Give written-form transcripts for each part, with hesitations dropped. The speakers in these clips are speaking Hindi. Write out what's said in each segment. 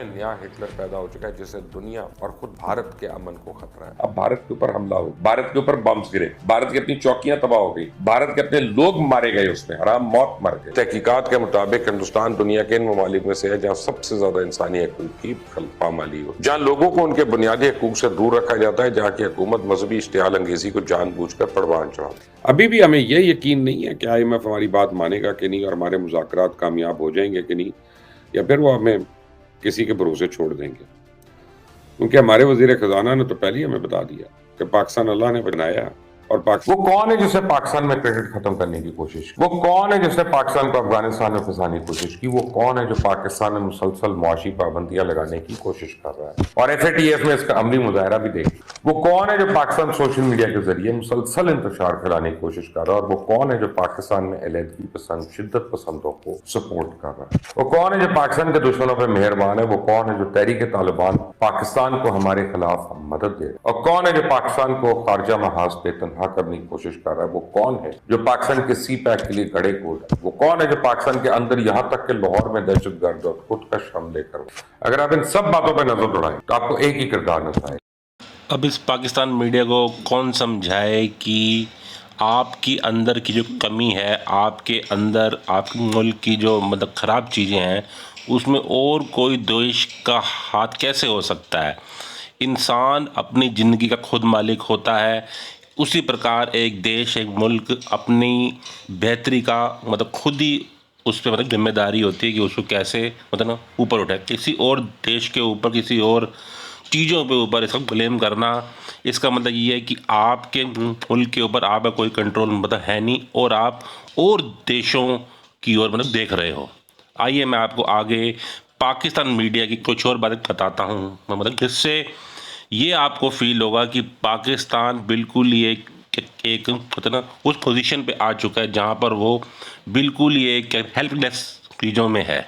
में नया हिटलर पैदा हो चुका है जिससे दुनिया और खुद भारत के अमन को खतरा है। अब भारत के ऊपर हमला हो, भारत के ऊपर बम्स गिरे, भारत की अपनी चौकियां तबाह हो गई, भारत के अपने लोग मारे गए, उसमें हराम मौत मर गए। तहकीकात के मुताबिक हिंदुस्तान दुनिया के इन ममालिक में से है जहाँ सबसे ज्यादा इंसानी हकूक की पामाली हो, जहाँ लोगों को उनके बुनियादी हकूक से दूर रखा जाता है, जहाँ की हुकूमत मजहबी इश्तिहाल अंगेजी को जानबूझकर परवान चढ़ाती है। अभी भी हमें यह यकीन नहीं है कि IMF हमारी बात मानेगा कि नहीं और हमारे मुज़ाकरात कामयाब हो जाएंगे कि नहीं, या फिर वो हमें किसी के भरोसे छोड़ देंगे। क्योंकि हमारे वजीर खजाना ने तो पहले ही हमें बता दिया कि पाकिस्तान अल्लाह ने बनाया और वो कौन है जिसने पाकिस्तान में क्रेडिट खत्म करने की कोशिश की? वो कौन है जिसने पाकिस्तान को अफगानिस्तान में फंसाने की कोशिश की? वो कौन है जो पाकिस्तान में मुसलसल मुआशी पाबंदियां लगाने की कोशिश कर रहा है और FATF में इसका अमली मुजाहरा भी देखिए? वो कौन है जो पाकिस्तान सोशल मीडिया के जरिए मुसलसल इंतशार फैलाने की कोशिश कर रहा है और वो कौन है जो पाकिस्तान में अलहदगी पसंद शिद्दत पसंदों को सपोर्ट कर रहा है? वो कौन है जो पाकिस्तान के दुश्मनों पर मेहरबान है? वो कौन है जो तहरीक तालिबान पाकिस्तान को हमारे खिलाफ मदद दे? और कौन है जो पाकिस्तान को खारजा महाज पे तनहा करने की कोशिश कर रहा है? वो कौन है जो पाकिस्तान के CPAC के लिए गड़े कूद है? वो कौन है जो पाकिस्तान के अंदर यहाँ तक के लाहौर में दहशतगर्द और खुदकश हमले कर? अगर आप इन सब बातों पर नजर दौड़ाएं तो आपको एक ही किरदार नजर आएगा। अब इस पाकिस्तान मीडिया को कौन समझाए कि आपकी अंदर की जो कमी है, आपके अंदर आपके मुल्क की जो मतलब ख़राब चीज़ें हैं, उसमें और कोई देश का हाथ कैसे हो सकता है। इंसान अपनी ज़िंदगी का खुद मालिक होता है, उसी प्रकार एक देश एक मुल्क अपनी बेहतरी का मतलब खुद ही उस पर मतलब जिम्मेदारी होती है कि उसको कैसे मतलब ऊपर उठाए। किसी और देश के ऊपर किसी और चीज़ों पे ऊपर इसका ब्लेम करना, इसका मतलब ये है कि आपके मुल्क के ऊपर आपका कोई कंट्रोल मतलब है नहीं और आप और देशों की ओर मतलब देख रहे हो। आइए मैं आपको आगे पाकिस्तान मीडिया की कुछ और बातें बताता हूँ, मतलब जिससे ये आपको फील होगा कि पाकिस्तान बिल्कुल ही एक मतलब ना उस पोजीशन पे आ चुका है जहाँ पर वो बिल्कुल ही एक हेल्पलेस चीज़ों में है।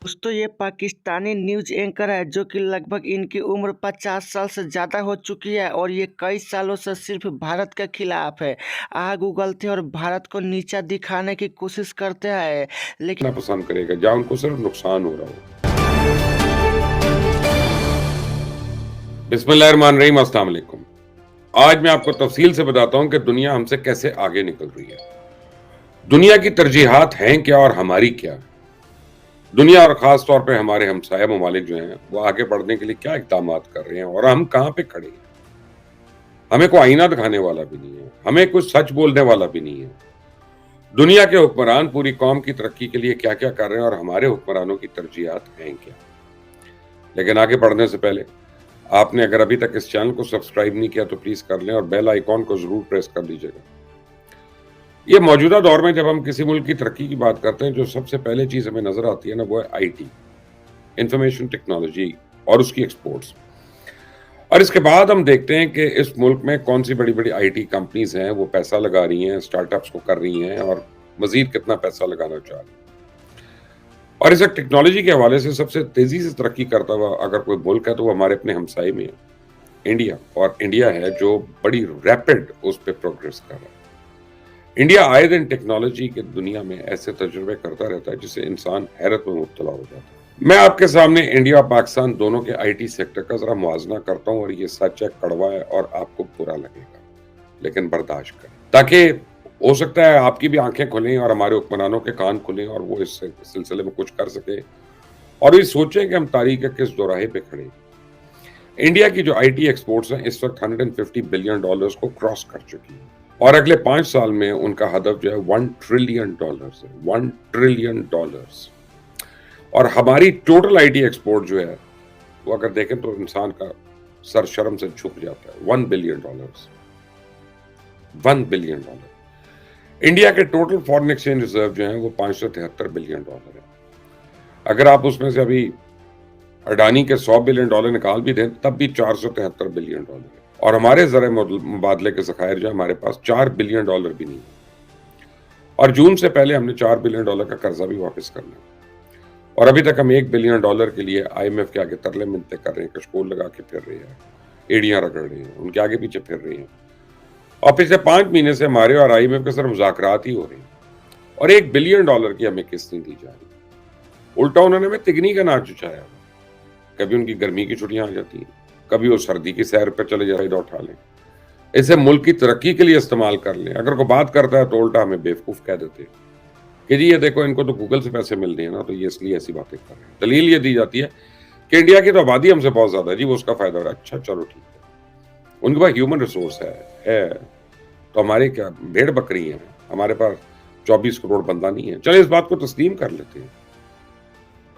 दोस्तों ये पाकिस्तानी न्यूज़ एंकर है जो कि लगभग इनकी उम्र 50 साल से ज़्यादा हो चुकी है और ये कई सालों से सिर्फ भारत के खिलाफ है। आग उगलते और भारत को नीचा दिखाने की कोशिश करते हैं, लेकिन ना पसंद करेगा जहाँ उनको सिर्फ नुकसान हो रहा हो। बिस्मिल्लाहिर्रहमानिर्रहीम, अस्सलाम वालेकुम। आज मैं आपको तफसील से बताता हूँ कि दुनिया हमसे कैसे आगे निकल रही है, दुनिया की तरजीहात हैं क्या और हमारी क्या। दुनिया और ख़ास तौर पे हमारे हमसाया ममालिक जो हैं वो आगे बढ़ने के लिए क्या इक़दाम कर रहे हैं और हम कहाँ पे खड़े हैं। हमें कोई आईना दिखाने वाला भी नहीं है, हमें कुछ सच बोलने वाला भी नहीं है। दुनिया के हुक्मरान पूरी कौम की तरक्की के लिए क्या क्या कर रहे हैं और हमारे हुक्मरानों की तरजीहात हैं क्या। लेकिन आगे बढ़ने से पहले आपने अगर अभी तक इस चैनल को सब्सक्राइब नहीं किया तो प्लीज़ कर लें और बेल आइकॉन को ज़रूर प्रेस कर लीजिएगा। ये मौजूदा दौर में जब हम किसी मुल्क की तरक्की की बात करते हैं, जो सबसे पहले चीज़ हमें नज़र आती है ना, वो है IT, इंफॉर्मेशन टेक्नोलॉजी और उसकी एक्सपोर्ट्स। और इसके बाद हम देखते हैं कि इस मुल्क में कौन सी बड़ी बड़ी IT कंपनीज हैं, वो पैसा लगा रही हैं, स्टार्टअप्स को कर रही हैं और मज़ीद कितना पैसा लगाना चाह रही हैं। और इस टेक्नोलॉजी के हवाले से सबसे तेज़ी से तरक्की करता हुआ अगर कोई मुल्क है तो वो हमारे अपने हमसाये में है, इंडिया। और इंडिया है जो बड़ी रैपिड उस पर प्रोग्रेस कर रहा है। इंडिया आए दिन टेक्नोलॉजी के दुनिया में ऐसे तजुर्बे करता रहता है जिससे इंसान हैरत में मुब्तला हो जाता है। मैं आपके सामने इंडिया और पाकिस्तान दोनों के IT सेक्टर का जरा मुआवजा करता हूँ और ये सच है, कड़वा है और आपको बुरा लगेगा, लेकिन बर्दाश्त करें ताकि हो सकता है आपकी भी आंखें खुलें और हमारे हुक्मरानों के कान खुलें और वो इस सिलसिले में कुछ कर सके और ये सोचें कि हम तारीख के किस दोराहे पे खड़े। इंडिया की जो IT एक्सपोर्ट्स हैं इस वक्त $150 बिलियन को क्रॉस कर चुकी है और अगले 5 साल में उनका हदफ जो है $1 ट्रिलियन है, $1 ट्रिलियन। और हमारी टोटल IT एक्सपोर्ट जो है वो अगर देखें तो इंसान का सर शर्म से झुक जाता है। $1 बिलियन, $1 बिलियन। इंडिया के टोटल फॉरेन एक्सचेंज रिजर्व जो है वो $573 बिलियन है। अगर आप उसमें से अभी अडानी के $100 बिलियन निकाल भी दें तब भी $473 बिलियन है और हमारे ज़र मुबादले के ज़खायर जो है हमारे पास $4 बिलियन भी नहीं है। और जून से पहले हमने $4 बिलियन का कर्जा भी वापस करना है और अभी तक हम $1 बिलियन के लिए IMF के आगे तरले मिन्नतें कर रहे हैं, कशकोल लगा के फिर रहे हैं, एड़ियां रगड़ रहे हैं, उनके आगे पीछे फिर रहे हैं। और पिछले 5 महीने से हमारे और IMF के सिर्फ मुज़ाकरात ही हो रहे हैं और $1 बिलियन की हमें किस्त नहीं दी जा रही। उल्टा उन्होंने हमें तिगनी का नाच उछाया। कभी उनकी गर्मी की छुट्टियां आ जाती हैं, कभी वो सर्दी की सैर पर चले जाए, फायदा उठा लें, इसे मुल्क की तरक्की के लिए इस्तेमाल कर लें। अगर कोई बात करता है तो उल्टा हमें बेवकूफ कह देते हैं कि जी ये देखो इनको तो गूगल से पैसे मिल रहे हैं ना, तो ये इसलिए ऐसी बातें कर रहे हैं। दलील ये दी जाती है कि इंडिया की तो आबादी हमसे बहुत ज्यादा है जी, वो उसका फायदा हो रहा है। अच्छा चलो ठीक है, उनके पास ह्यूमन रिसोर्स है तो हमारे क्या भेड़ बकरी हैं, हमारे पास 24 करोड़ बंदा नहीं है। चले इस बात को तस्लीम कर लेते हैं।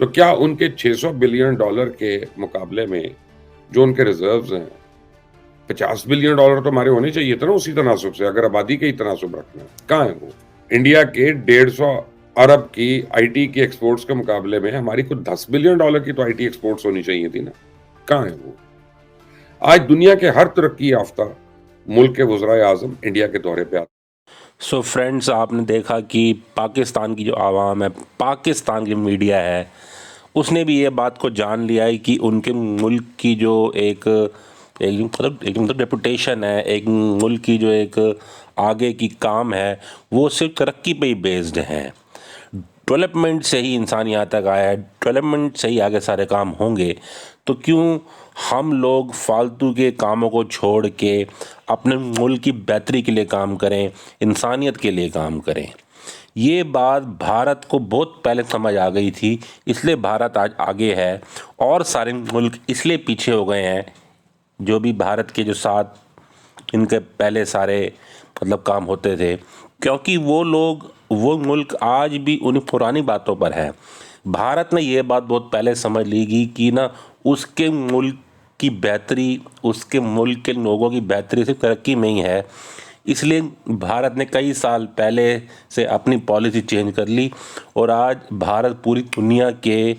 तो क्या उनके 600 बिलियन डॉलर के मुकाबले में जो उनके रिजर्व्स हैं, 50 बिलियन डॉलर तो हमारे होने चाहिए थे ना उसी तनासुब से, अगर आबादी के ही तनासुब रखना है। कहाँ है वो? इंडिया के 150 अरब की आईटी की एक्सपोर्ट्स के मुकाबले में हमारी कुछ 10 बिलियन डॉलर की तो आईटी एक्सपोर्ट्स होनी चाहिए थी ना। कहाँ है वो? आज दुनिया के हर तरक्की याफ्ता मुल्क के वज़राए आज़म इंडिया के दौरे पे आते। सो फ्रेंड्स, आपने देखा कि पाकिस्तान की जो आवाम है, पाकिस्तान की मीडिया है, उसने भी ये बात को जान लिया है कि उनके मुल्क की जो एक मतलब रेपुटेशन है, एक मुल्क की जो एक आगे की काम है, वो सिर्फ तरक्की पे ही बेस्ड है। डेवलपमेंट से ही इंसान यहाँ तक आया है, डेवलपमेंट से ही आगे सारे काम होंगे। तो क्यों हम लोग फालतू के कामों को छोड़ के अपने मुल्क की बेहतरी के लिए काम करें, इंसानियत के लिए काम करें। ये बात भारत को बहुत पहले समझ आ गई थी, इसलिए भारत आज आगे है और सारे मुल्क इसलिए पीछे हो गए हैं जो भी भारत के जो साथ इनके पहले सारे मतलब काम होते थे, क्योंकि वो मुल्क आज भी उन पुरानी बातों पर है। भारत ने ये बात बहुत पहले समझ ली कि ना उसके मुल्क की बेहतरी, उसके मुल्क के लोगों की बेहतरी सिर्फ तरक्की में ही है। इसलिए भारत ने कई साल पहले से अपनी पॉलिसी चेंज कर ली और आज भारत पूरी दुनिया के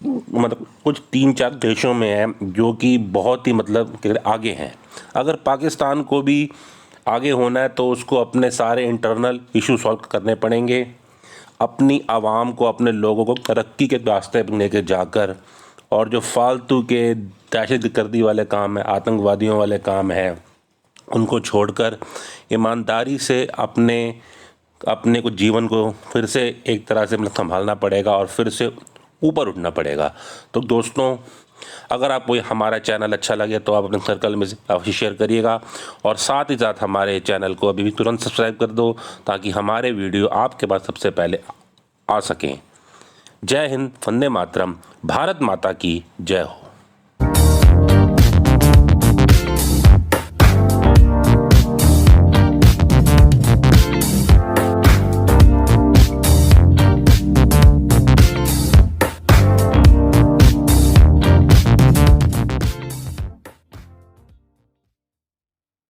मतलब कुछ 3-4 देशों में है जो कि बहुत ही मतलब आगे हैं। अगर पाकिस्तान को भी आगे होना है तो उसको अपने सारे इंटरनल इशू सॉल्व करने पड़ेंगे, अपनी आवाम को, अपने लोगों को तरक्की के रास्ते पर लेके जाकर, और जो फालतू के दहशतगर्दी वाले काम है, आतंकवादियों वाले काम है, उनको छोड़कर ईमानदारी से अपने को जीवन को फिर से एक तरह से मतलब संभालना पड़ेगा और फिर से ऊपर उठना पड़ेगा। तो दोस्तों, अगर आपको हमारा चैनल अच्छा लगे तो आप अपने सर्कल में अवश्य शेयर करिएगा और साथ ही साथ हमारे चैनल को अभी भी तुरंत सब्सक्राइब कर दो ताकि हमारे वीडियो आपके पास सबसे पहले आ सकें। जय हिंद, वंदे मातरम, भारत माता की जय हो।